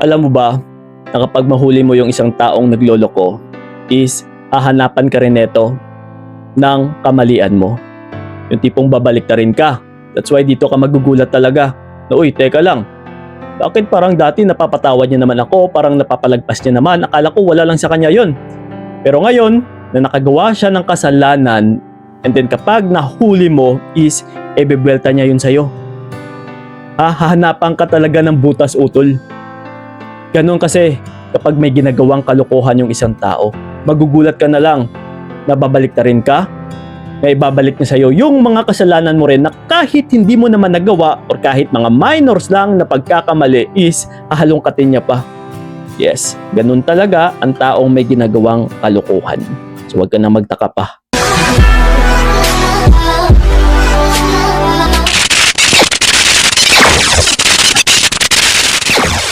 Alam mo ba na kapag mahuli mo yung isang taong nagloloko is hahanapan ka rin neto ng kamalian mo. Yung tipong babalik na rin ka. That's why dito ka magugulat talaga na uy, teka lang. Bakit parang dati napapatawad niya naman ako, parang napapalagpas niya naman, akala ko wala lang sa kanya yon. Pero ngayon, na nakagawa siya ng kasalanan, and then kapag nahuli mo is ebebelta niya yun sa'yo. Hahanapan ka talaga ng butas utol. Ganun kasi kapag may ginagawang kalokohan yung isang tao, magugulat ka na lang na babalik na rin ka, na ibabalik niya sa'yo yung mga kasalanan mo rin na kahit hindi mo naman nagawa or kahit mga minors lang na pagkakamali is hahalongkatin niya pa. Yes, ganun talaga ang taong may ginagawang kalokohan. So huwag ka na magtaka pa.